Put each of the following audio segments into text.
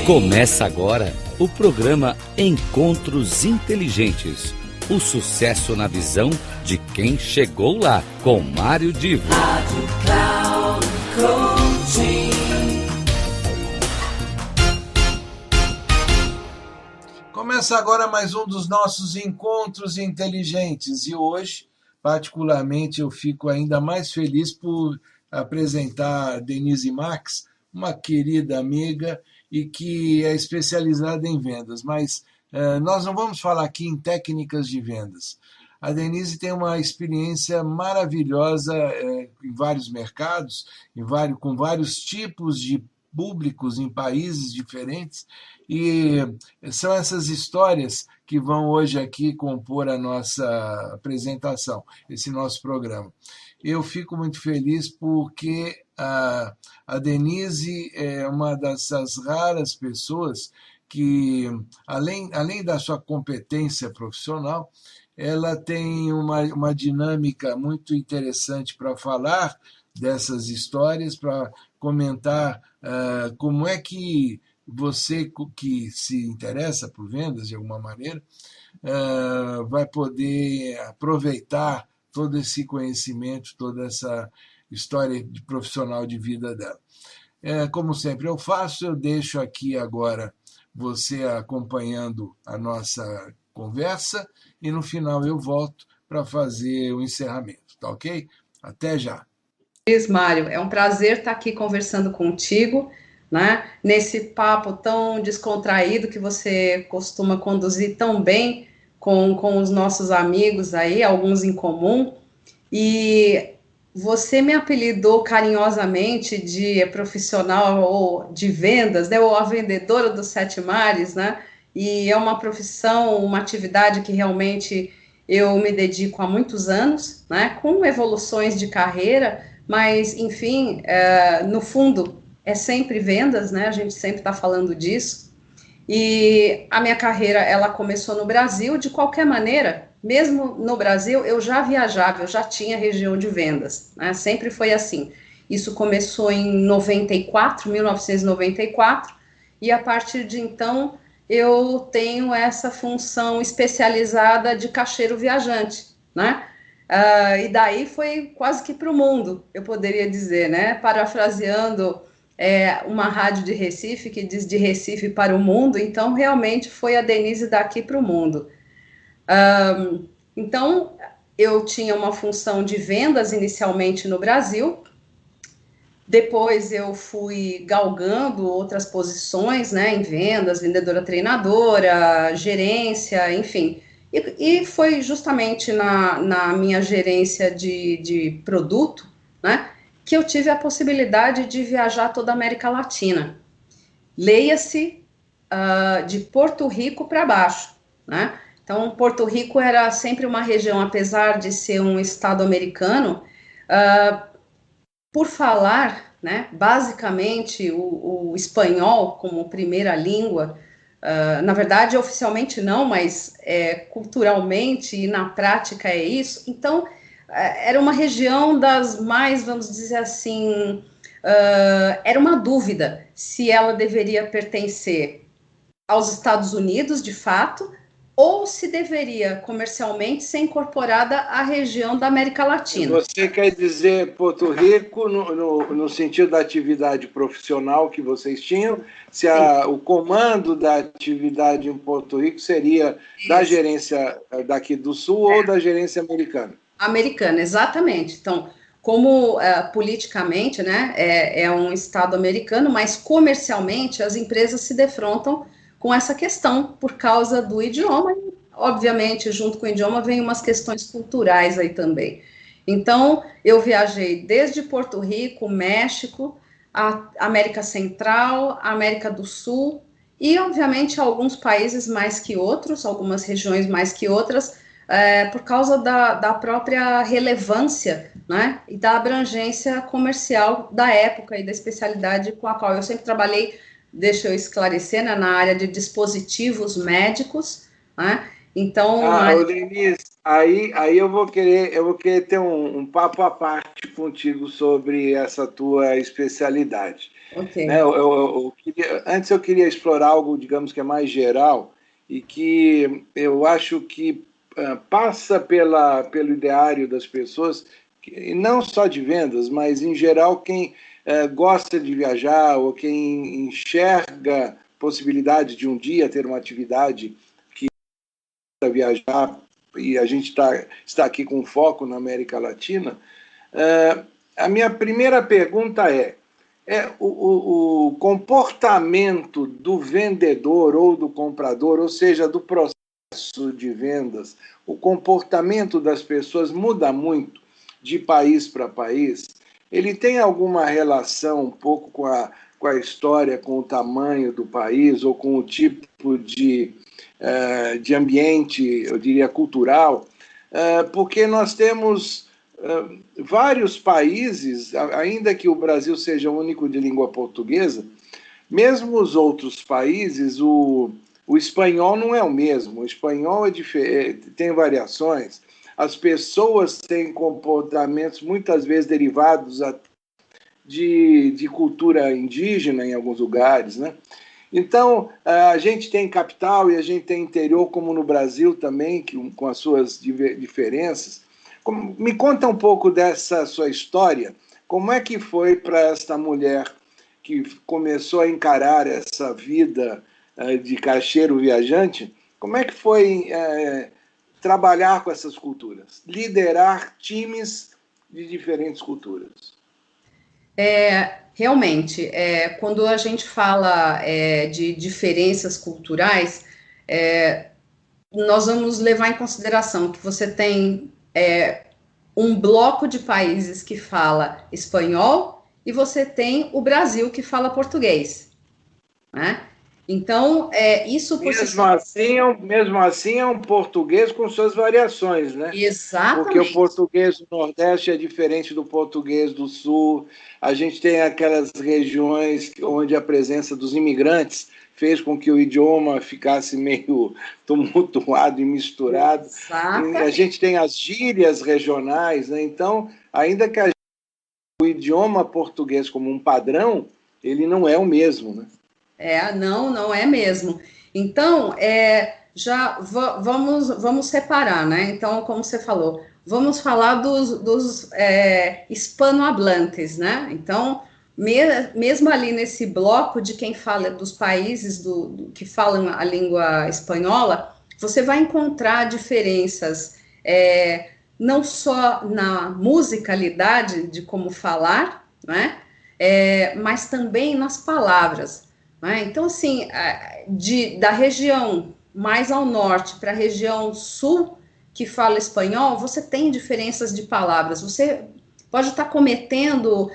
Começa agora o programa Encontros Inteligentes. O sucesso na visão de quem chegou lá, com Mário Divo. Rádio Cloud Coaching. Começa agora mais um dos nossos Encontros Inteligentes. E hoje, particularmente, eu fico ainda mais feliz por apresentar a Denise Max, uma querida amiga e que é especializada em vendas, mas nós não vamos falar aqui em técnicas de vendas. A Denise tem uma experiência maravilhosa em vários mercados, com vários tipos de públicos em países diferentes, e são essas histórias que vão hoje aqui compor a nossa apresentação, esse nosso programa. Eu fico muito feliz porque a Denise é uma dessas raras pessoas que, além da sua competência profissional, ela tem uma dinâmica muito interessante para falar dessas histórias, para comentar como é que você que se interessa por vendas de alguma maneira vai poder aproveitar todo esse conhecimento, toda essa história de profissional de vida dela. Como sempre eu faço, eu deixo aqui agora você acompanhando a nossa conversa e no final eu volto para fazer o encerramento, tá ok? Até já. Mário, é um prazer estar aqui conversando contigo, né? Nesse papo tão descontraído que você costuma conduzir tão bem com os nossos amigos aí, alguns em comum. E você me apelidou carinhosamente de profissional ou de vendas, né, ou a vendedora dos sete mares, né? E é uma profissão, uma atividade que realmente eu me dedico há muitos anos, né? Com evoluções de carreira, mas, enfim, no fundo, é sempre vendas, né? A gente sempre está falando disso. E a minha carreira, ela começou no Brasil, de qualquer maneira, mesmo no Brasil, eu já viajava, eu já tinha região de vendas, né? Sempre foi assim. Isso começou em 1994, e a partir de então eu tenho essa função especializada de caixeiro viajante, né? E daí foi quase que para o mundo, eu poderia dizer, né? Parafraseando uma rádio de Recife, que diz de Recife para o mundo, então realmente foi a Denise daqui para o mundo. Então, eu tinha uma função de vendas inicialmente no Brasil, depois eu fui galgando outras posições, né, em vendas, vendedora treinadora, gerência, enfim. E foi justamente na minha gerência de produto, né, que eu tive a possibilidade de viajar toda a América Latina. Leia-se de Porto Rico para baixo, né? Então, Porto Rico era sempre uma região, apesar de ser um estado americano, por falar, né, basicamente, o espanhol como primeira língua, na verdade, oficialmente não, mas culturalmente e na prática é isso. Então, era uma região das mais, vamos dizer assim, era uma dúvida se ela deveria pertencer aos Estados Unidos, de fato, ou se deveria comercialmente ser incorporada à região da América Latina. Você quer dizer Porto Rico no sentido da atividade profissional que vocês tinham? Se o comando da atividade em Porto Rico seria da gerência daqui do Sul ou da gerência americana? Americana, exatamente. Então, como politicamente, né, é um estado americano, mas comercialmente as empresas se defrontam com essa questão por causa do idioma, e, obviamente, junto com o idioma, vem umas questões culturais aí também. Então, eu viajei desde Porto Rico, México, a América Central, a América do Sul, e, obviamente, alguns países mais que outros, algumas regiões mais que outras, por causa da própria relevância, né, e da abrangência comercial da época e da especialidade com a qual eu sempre trabalhei. Deixa eu esclarecer, né, na área de dispositivos médicos, né? Então, Denise, aí eu vou querer ter um papo à parte contigo sobre essa tua especialidade. Ok. Né? Antes eu queria explorar algo, digamos que é mais geral, e que eu acho que passa pelo ideário das pessoas, e não só de vendas, mas em geral quem gosta de viajar ou quem enxerga possibilidade de um dia ter uma atividade que viajar, e a gente está aqui com foco na América Latina. A minha primeira pergunta é o comportamento do vendedor ou do comprador, ou seja, do processo de vendas, o comportamento das pessoas muda muito de país para país? Ele tem alguma relação um pouco com a história, com o tamanho do país ou com o tipo de ambiente, eu diria, cultural? Porque nós temos vários países, ainda que o Brasil seja o único de língua portuguesa, mesmo os outros países, o espanhol não é o mesmo. O espanhol tem variações. As pessoas têm comportamentos muitas vezes derivados de cultura indígena em alguns lugares, né? Então, a gente tem capital e a gente tem interior, como no Brasil também, com as suas diferenças. Me conta um pouco dessa sua história. Como é que foi para esta mulher que começou a encarar essa vida de caixeiro viajante? Como é que foi trabalhar com essas culturas? Liderar times de diferentes culturas? Realmente, quando a gente fala de diferenças culturais, nós vamos levar em consideração que você tem um bloco de países que fala espanhol e você tem o Brasil que fala português, né? Então, isso por si só... Mesmo assim é um português com suas variações, né? Exatamente. Porque o português do Nordeste é diferente do português do Sul. A gente tem aquelas regiões onde a presença dos imigrantes fez com que o idioma ficasse meio tumultuado e misturado. Exatamente. A gente tem as gírias regionais, né? Então, ainda que o idioma português como um padrão, ele não é o mesmo, né? Não é mesmo. Então, vamos separar, né? Então, como você falou, vamos falar dos hispanohablantes, né? Então, mesmo ali nesse bloco de quem fala dos países que falam a língua espanhola, você vai encontrar diferenças não só na musicalidade de como falar, né? Mas também nas palavras. Né? Então, assim, da região mais ao norte para a região sul, que fala espanhol, você tem diferenças de palavras. Você pode estar cometendo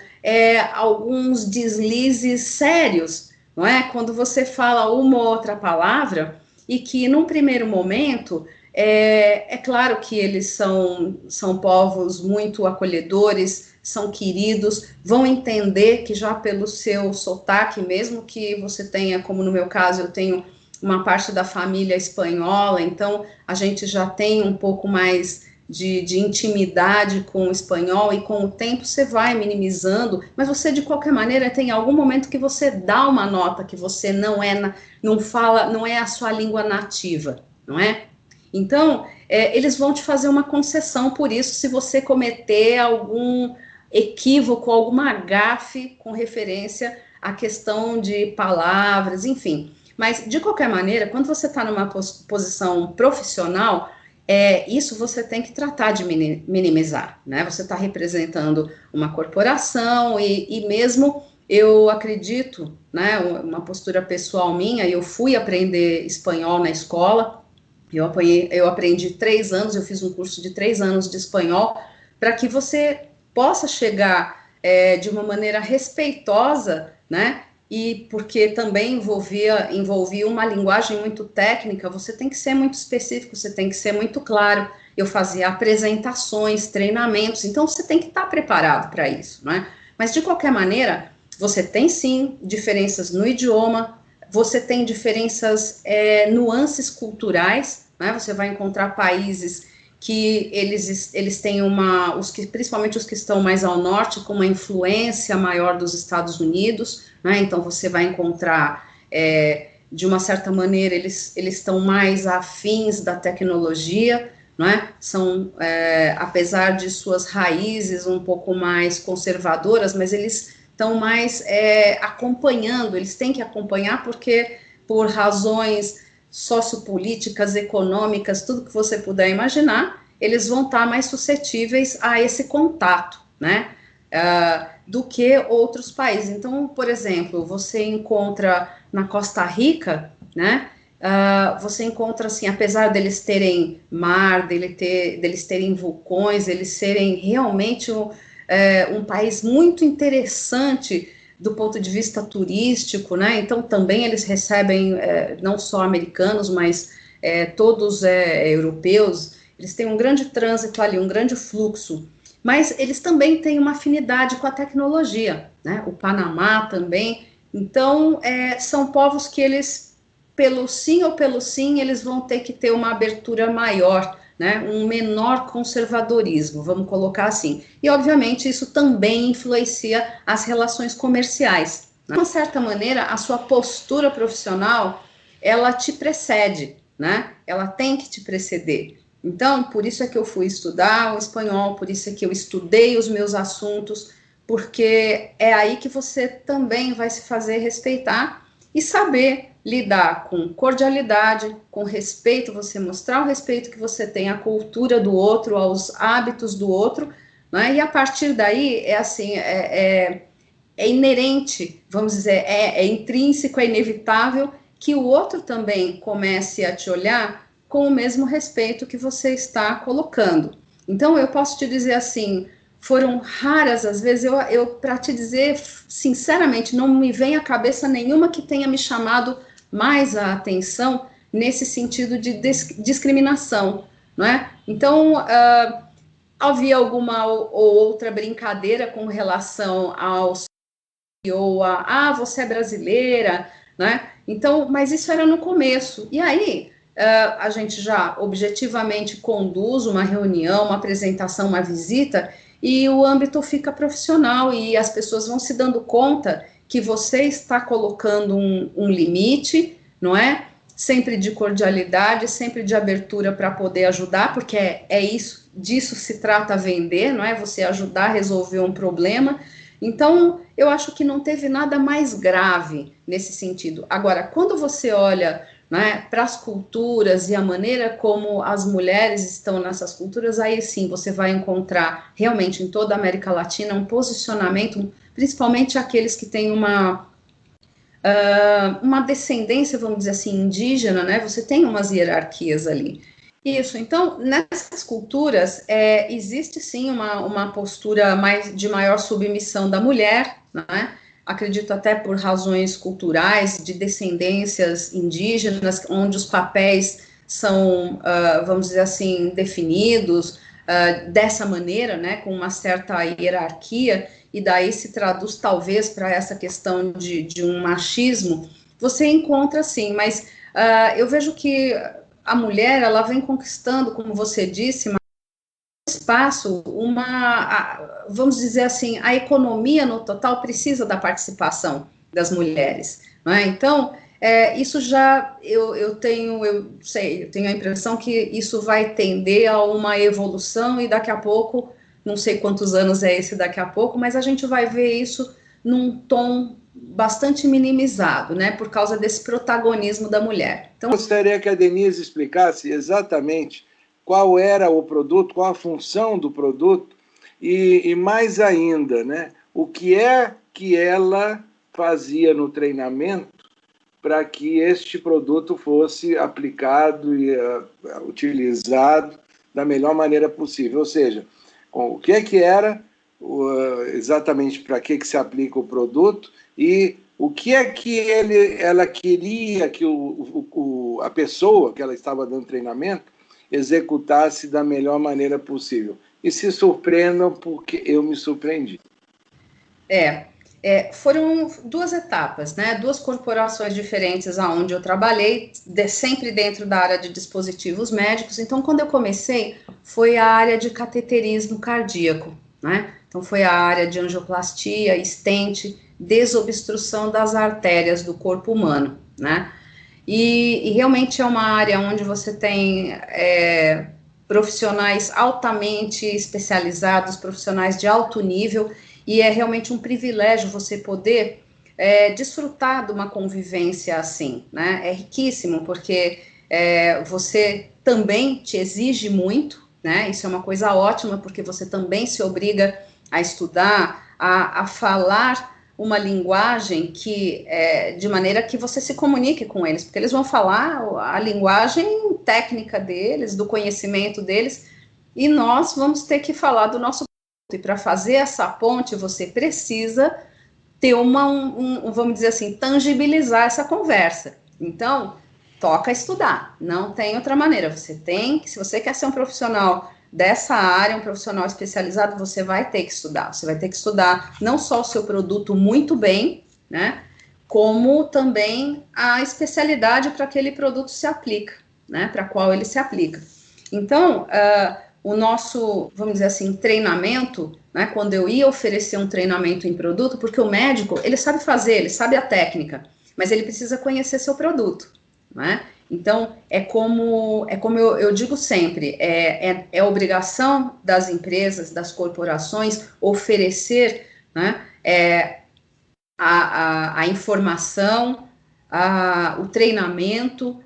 alguns deslizes sérios, não é? Quando você fala uma ou outra palavra e que, num primeiro momento, é claro que eles são povos muito acolhedores, são queridos, vão entender que já pelo seu sotaque, mesmo que você tenha, como no meu caso, eu tenho uma parte da família espanhola, então a gente já tem um pouco mais de intimidade com o espanhol e com o tempo você vai minimizando, mas você de qualquer maneira tem algum momento que você dá uma nota que você não é a sua língua nativa, não é? Então, eles vão te fazer uma concessão por isso se você cometer algum equívoco, alguma gafe com referência à questão de palavras, enfim. Mas, de qualquer maneira, quando você está numa posição profissional, isso você tem que tratar de minimizar, né? Você está representando uma corporação e mesmo eu acredito, né, uma postura pessoal minha, eu fui aprender espanhol na escola, eu aprendi 3 anos, eu fiz um curso de 3 anos de espanhol, para que você possa chegar de uma maneira respeitosa, né? E porque também envolvia uma linguagem muito técnica, você tem que ser muito específico, você tem que ser muito claro. Eu fazia apresentações, treinamentos, então você tem que estar preparado para isso, né? Mas de qualquer maneira, você tem sim diferenças no idioma, você tem diferenças, nuances culturais, né? Você vai encontrar países que eles têm principalmente os que estão mais ao norte, com uma influência maior dos Estados Unidos, né? Então você vai encontrar, de uma certa maneira, eles estão mais afins da tecnologia, né? São, apesar de suas raízes um pouco mais conservadoras, mas eles estão mais acompanhando, eles têm que acompanhar porque, por razões sociopolíticas, econômicas, tudo que você puder imaginar, eles vão estar mais suscetíveis a esse contato, né, do que outros países. Então, por exemplo, você encontra na Costa Rica, né, você encontra, assim, apesar deles terem mar, deles terem vulcões, eles serem realmente um país muito interessante do ponto de vista turístico, né? Então também eles recebem não só americanos, mas todos europeus. Eles têm um grande trânsito ali, um grande fluxo, mas eles também têm uma afinidade com a tecnologia, né? O Panamá também. Então são povos que eles, pelo sim ou pelo sim, eles vão ter que ter uma abertura maior, né, um menor conservadorismo, vamos colocar assim. E, obviamente, isso também influencia as relações comerciais. De uma certa maneira, a sua postura profissional, ela te precede, né? Ela tem que te preceder. Então, por isso é que eu fui estudar o espanhol, por isso é que eu estudei os meus assuntos, porque é aí que você também vai se fazer respeitar e saber lidar com cordialidade, com respeito, você mostrar o respeito que você tem à cultura do outro, aos hábitos do outro, né? E a partir daí, é inerente, vamos dizer, é intrínseco, é inevitável que o outro também comece a te olhar com o mesmo respeito que você está colocando. Então, eu posso te dizer assim, foram raras as vezes, eu para te dizer, sinceramente, não me vem à cabeça nenhuma que tenha me chamado mais a atenção nesse sentido de discriminação, não é? Então, havia alguma ou outra brincadeira com relação ao ou você é brasileira, né? Então, mas isso era no começo. E aí, a gente já objetivamente conduz uma reunião, uma apresentação, uma visita, e o âmbito fica profissional e as pessoas vão se dando conta que você está colocando um limite, não é? Sempre de cordialidade, sempre de abertura para poder ajudar, porque disso se trata vender, não é? Você ajudar a resolver um problema. Então, eu acho que não teve nada mais grave nesse sentido. Agora, quando você olha, né, para as culturas e a maneira como as mulheres estão nessas culturas, aí sim você vai encontrar realmente em toda a América Latina um posicionamento, principalmente aqueles que têm uma descendência, vamos dizer assim, indígena, né? Você tem umas hierarquias ali. Isso, então, nessas culturas, existe sim uma postura de maior submissão da mulher, né? Acredito até por razões culturais, de descendências indígenas, onde os papéis são, vamos dizer assim, definidos dessa maneira, né? Com uma certa hierarquia, e daí se traduz talvez para essa questão de um machismo, você encontra sim, mas eu vejo que a mulher, ela vem conquistando, como você disse, um espaço, vamos dizer assim, a economia no total precisa da participação das mulheres, não é? Então, isso já, eu tenho a impressão que isso vai tender a uma evolução e daqui a pouco, não sei quantos anos é esse daqui a pouco, mas a gente vai ver isso num tom bastante minimizado, né, por causa desse protagonismo da mulher. Então, eu gostaria que a Denise explicasse exatamente qual era o produto, qual a função do produto e mais ainda, né, o que é que ela fazia no treinamento para que este produto fosse aplicado e utilizado da melhor maneira possível. Ou seja, o que era, exatamente para que se aplica o produto e o que é que ela queria que a pessoa que ela estava dando treinamento executasse da melhor maneira possível. E se surpreendam, porque eu me surpreendi. Foram duas etapas, né? Duas corporações diferentes aonde eu trabalhei, sempre dentro da área de dispositivos médicos. Então, quando eu comecei, foi a área de cateterismo cardíaco, né? Então, foi a área de angioplastia, stent, desobstrução das artérias do corpo humano, né? E realmente é uma área onde você tem profissionais altamente especializados, profissionais de alto nível, e é realmente um privilégio você poder desfrutar de uma convivência assim, né? É riquíssimo, porque você também te exige muito, né? Isso é uma coisa ótima, porque você também se obriga a estudar, a falar uma linguagem que de maneira que você se comunique com eles, porque eles vão falar a linguagem técnica deles, do conhecimento deles, e nós vamos ter que falar do nosso ponto. E para fazer essa ponte, você precisa ter vamos dizer assim, tangibilizar essa conversa. Então, toca estudar, não tem outra maneira. Você tem que, se você quer ser um profissional dessa área, um profissional especializado, você vai ter que estudar. Você vai ter que estudar não só o seu produto muito bem, né, como também a especialidade para aquele produto se aplica, né, para qual ele se aplica. Então, o nosso, vamos dizer assim, treinamento, né, quando eu ia oferecer um treinamento em produto, porque o médico, ele sabe fazer, ele sabe a técnica, mas ele precisa conhecer seu produto, né? Então, é como eu digo sempre, é obrigação das empresas, das corporações, oferecer, né, a informação, o treinamento,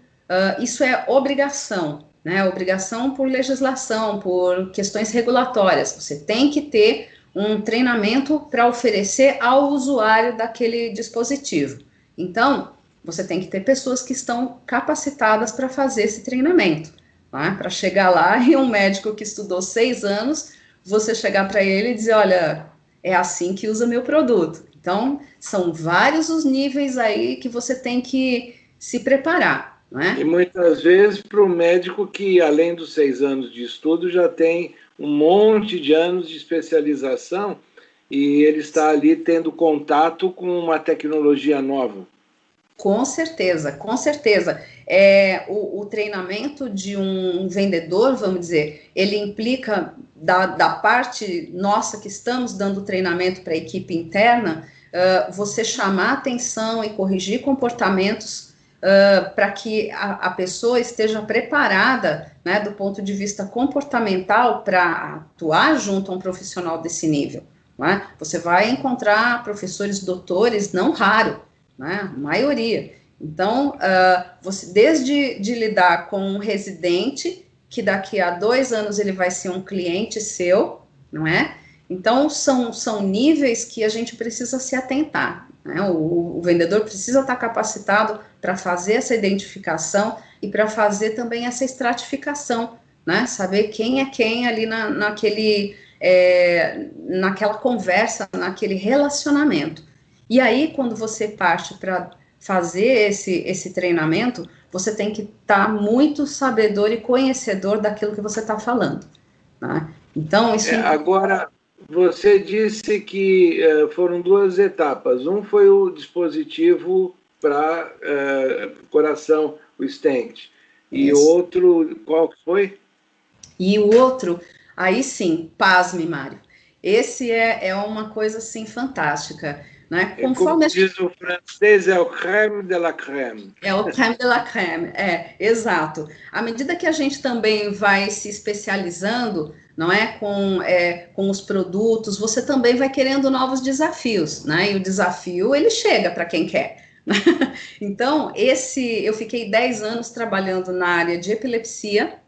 isso é obrigação, né, obrigação por legislação, por questões regulatórias. Você tem que ter um treinamento para oferecer ao usuário daquele dispositivo. Então, você tem que ter pessoas que estão capacitadas para fazer esse treinamento, tá? Para chegar lá e um médico que estudou 6 anos, você chegar para ele e dizer, olha, é assim que usa meu produto. Então, são vários os níveis aí que você tem que se preparar, não é? E muitas vezes para o médico que, além dos 6 anos de estudo, já tem um monte de anos de especialização e ele está ali tendo contato com uma tecnologia nova. Com certeza, com certeza. O treinamento de um vendedor, vamos dizer, ele implica da parte nossa que estamos dando treinamento para a equipe interna, você chamar atenção e corrigir comportamentos para que a pessoa esteja preparada, né, do ponto de vista comportamental para atuar junto a um profissional desse nível. Né? Você vai encontrar professores doutores, não raro, né, a maioria. Então, você, desde de lidar com um residente, que daqui a 2 anos ele vai ser um cliente seu, não é? Então, são níveis que a gente precisa se atentar, né? O vendedor precisa estar capacitado para fazer essa identificação e para fazer também essa estratificação, né? Saber quem é quem ali naquela conversa, naquele relacionamento. E aí, quando você parte para fazer esse treinamento, você tem que estar muito sabedor e conhecedor daquilo que você está falando, né? Então, isso... Agora, você disse que foram 2 etapas. Um foi o dispositivo para coração, o stent. E o outro, qual que foi? E o outro, aí sim, pasme, Mário. Esse é uma coisa, assim, fantástica. Né? Como diz o francês, é o crème de la crème. É o crème de la crème, exato. À medida que a gente também vai se especializando, não é, com os produtos, você também vai querendo novos desafios, né? E o desafio, ele chega para quem quer. Então, eu fiquei 10 anos trabalhando na área de epilepsia,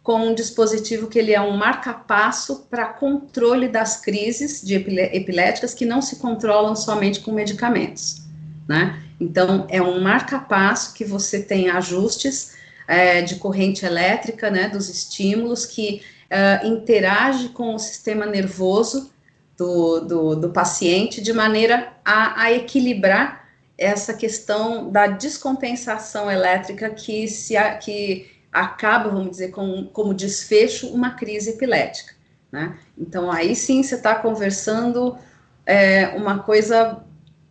com um dispositivo que ele é um marca-passo para controle das crises epiléticas que não se controlam somente com medicamentos, né? Então, é um marca-passo que você tem ajustes de corrente elétrica, né, dos estímulos, que interage com o sistema nervoso do paciente, de maneira a equilibrar essa questão da descompensação elétrica que acaba, vamos dizer, como desfecho, uma crise epilética, né? Então, aí sim, você está conversando uma coisa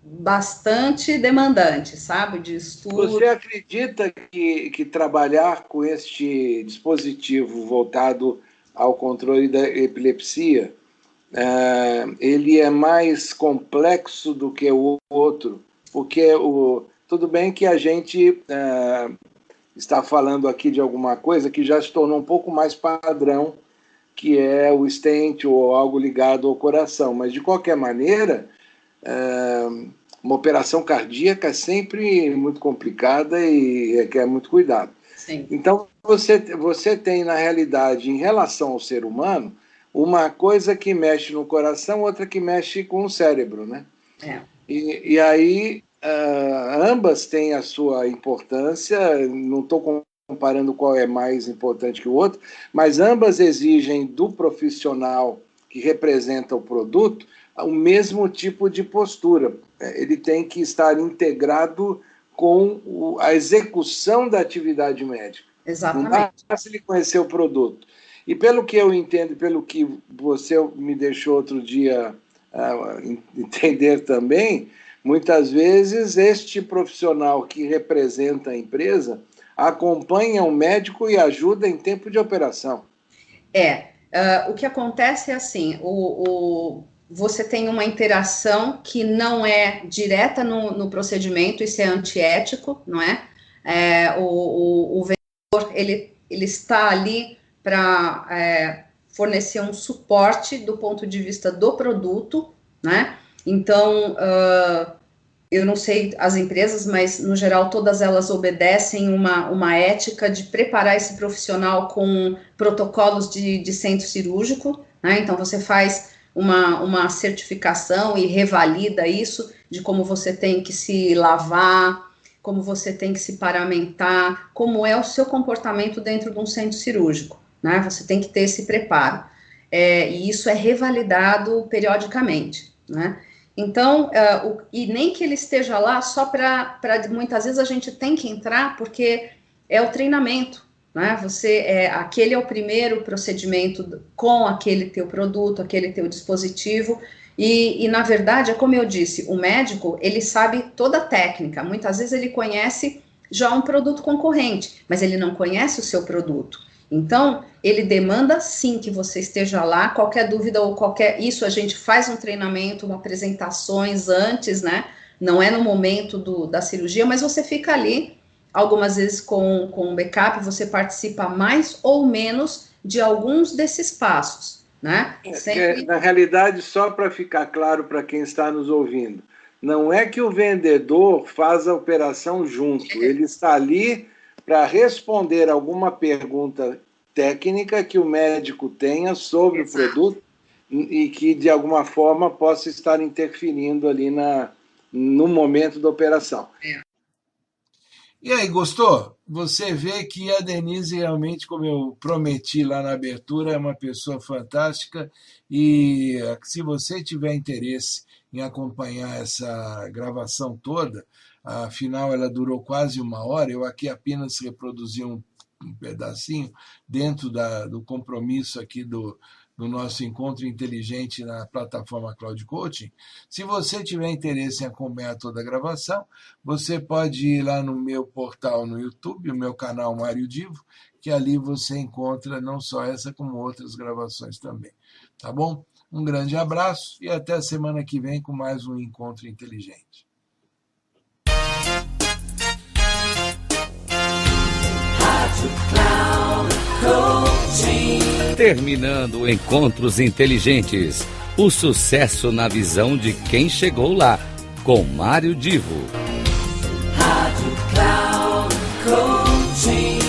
bastante demandante, sabe, de estudo. Você acredita que trabalhar com este dispositivo voltado ao controle da epilepsia, ele é mais complexo do que o outro? Porque tudo bem que a gente está falando aqui de alguma coisa que já se tornou um pouco mais padrão, que é o stent ou algo ligado ao coração, mas de qualquer maneira, uma operação cardíaca é sempre muito complicada e requer muito cuidado. Sim. Então, você tem, na realidade, em relação ao ser humano, uma coisa que mexe no coração, outra que mexe com o cérebro, né? E aí, ambas têm a sua importância, não estou comparando qual é mais importante que o outro, mas ambas exigem do profissional que representa o produto o mesmo tipo de postura. Ele tem que estar integrado com a execução da atividade médica. Exatamente. Não basta ele conhecer o produto. E pelo que eu entendo, pelo que você me deixou outro dia entender também, muitas vezes este profissional que representa a empresa acompanha o médico e ajuda em tempo de operação. O que acontece é assim, você tem uma interação que não é direta no procedimento, isso é antiético, não é? O vendedor, ele está ali para fornecer um suporte do ponto de vista do produto, né? Então, eu não sei as empresas, mas no geral todas elas obedecem uma ética de preparar esse profissional com protocolos de centro cirúrgico, né? Então você faz uma certificação e revalida isso, de como você tem que se lavar, como você tem que se paramentar, como é o seu comportamento dentro de um centro cirúrgico, né? Você tem que ter esse preparo, e isso é revalidado periodicamente, né? Então, e nem que ele esteja lá só para muitas vezes a gente tem que entrar porque é o treinamento, né? Aquele é o primeiro procedimento com aquele teu produto, aquele teu dispositivo, e na verdade, é como eu disse, o médico, ele sabe toda a técnica, muitas vezes ele conhece já um produto concorrente, mas ele não conhece o seu produto. Então, ele demanda sim que você esteja lá, qualquer dúvida ou isso a gente faz um treinamento, apresentações antes, né? Não é no momento da cirurgia, mas você fica ali, algumas vezes com um backup, você participa mais ou menos de alguns desses passos, né? Na realidade, só para ficar claro para quem está nos ouvindo, não é que o vendedor faz a operação junto, ele está ali para responder alguma pergunta técnica que o médico tenha sobre o produto e que, de alguma forma, possa estar interferindo ali no momento da operação. E aí, gostou? Você vê que a Denise realmente, como eu prometi lá na abertura, é uma pessoa fantástica e se você tiver interesse em acompanhar essa gravação toda, afinal ela durou quase 1 hora, eu aqui apenas reproduzi um pedacinho dentro do compromisso aqui do nosso encontro inteligente na plataforma Cloud Coaching. Se você tiver interesse em acompanhar toda a gravação, você pode ir lá no meu portal no YouTube, o meu canal Mário Divo, que ali você encontra não só essa, como outras gravações também. Tá bom? Um grande abraço e até a semana que vem com mais um encontro inteligente. Terminando Encontros Inteligentes, o sucesso na visão de quem chegou lá, com Mário Divo. Rádio Cloud Coaching.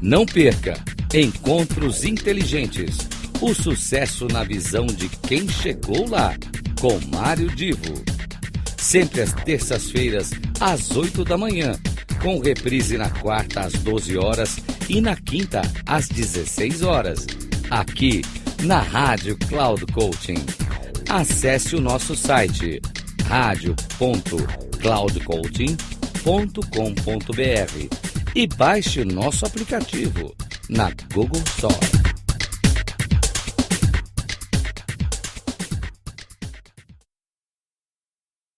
Não perca Encontros Inteligentes, o sucesso na visão de quem chegou lá, com Mário Divo. Sempre às terças-feiras, às 8 da manhã, com reprise na quarta às 12 horas e na quinta às 16 horas, aqui na Rádio Cloud Coaching. Acesse o nosso site radio.cloudcoaching.com.br e baixe o nosso aplicativo na Google Store.